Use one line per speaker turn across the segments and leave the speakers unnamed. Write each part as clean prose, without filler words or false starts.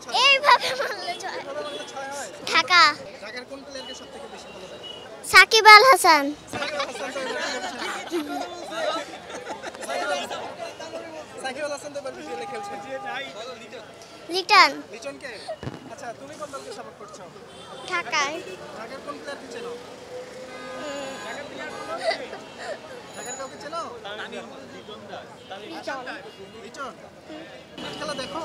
ছয়?
এইভাবে মারলে ছয়।
এইভাবে মারলে ছয় হয়?
ঢাকা।
ঢাকার কোন প্লেয়ারকে সবথেকে বেশি ভালো লাগে?
সাকিব আল হাসান।
সাকিব আল হাসান তো এবার খেলছে না। সাকিব আল হাসান তো এবার বিপিএলে খেলছে না।
লিটন।
লিটনকে? আচ্ছা তুমি কোন দলকে সাপোর্ট করছো?
ঢাকায়।
ঢাকার কোন প্লেয়ারকে চেনো? ঢাকার কাউকে চেনো? লিটন? খেলা দেখো?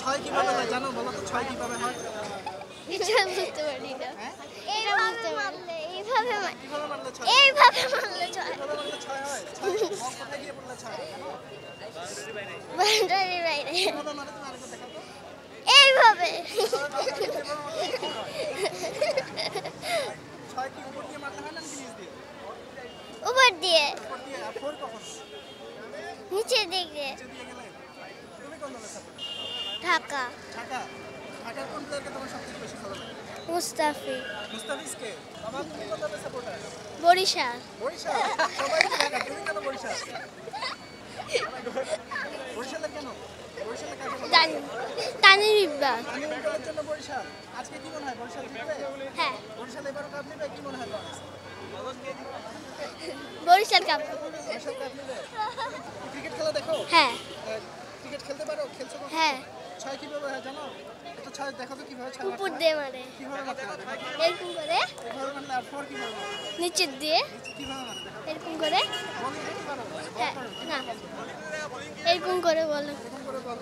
ছয় কিভাবে হয় জানো? বলো তো ছয় কিভাবে হয়?
এটা বুঝতে পারি না।
হ্যাঁ?
এইভাবে মারলে এইভাবে
কিভাবে মারলে ছয়?
এইভাবে মারলে ছয়।
কিভাবে মারলে ছয় হয়? ছয় বল কোথায় গিয়ে পড়লে ছয় হয় জানো?
বাউন্ডারির বাইরে।
কিভাবে মারে তুমি আরেকবার দেখাও তো?
এইভাবে।
ছয় কি উপর দিয়ে মারলে হয় না নাকি নিচ দিয়ে?
উপর দিয়ে
উপর দিয়ে। আর ফোর কখন?
নিচের দিকে।
নিচে দিয়ে গেলে? তুমি কোন দলের সাপোর্ট?
ঢাকা।
ঢাকা? ঢাকার কোন প্লেয়ারকে তোমার সবথেকে বেশি ভালো লাগে?
মুস্তাফিজ।
মুস্তাফিজকে? বাবা তুমি কোন দলের সাপোর্টার?
বরিশাল।
বরিশাল? সবাই তো ঢাকা, তুমি কেন বরিশাল? বরিশালে কেন? বরিশালে কাকে ভালো লাগে?
জানি তানির ইকবাল।
তামিম ইকবালের জন্য বরিশাল। আজকে কি মনে হয় বরিশাল জিতবে?
হ্যাঁ,
বরিশাল এবারও কাপ নেবে কি মনে হয় তোমার?
বরিশাল কাপ।
বরিশাল কাপ নেবে? ক্রিকেট খেলা দেখো?
হ্যাঁ,
ক্রিকেট খেলতে পারো? খেলছো কখনো?
হ্যাঁ।
ছয় কিভাবে হয় জানো? একটা ছয় দেখো তো কিভাবে ছয় মারতে
উপর
হয়?
দিয়ে মারে।
কিভাবে মারতে হয়?
এরকম করে
এভাবে মারলে আর ফোর কিভাবে মারতে হয়?
নিচের দিয়ে
নিচে কিভাবে মারতে হয়?
এরকম করে।
বল দিতে পারো?
হ্যাঁ, না এরকম করে বলো।
এরকম করে বল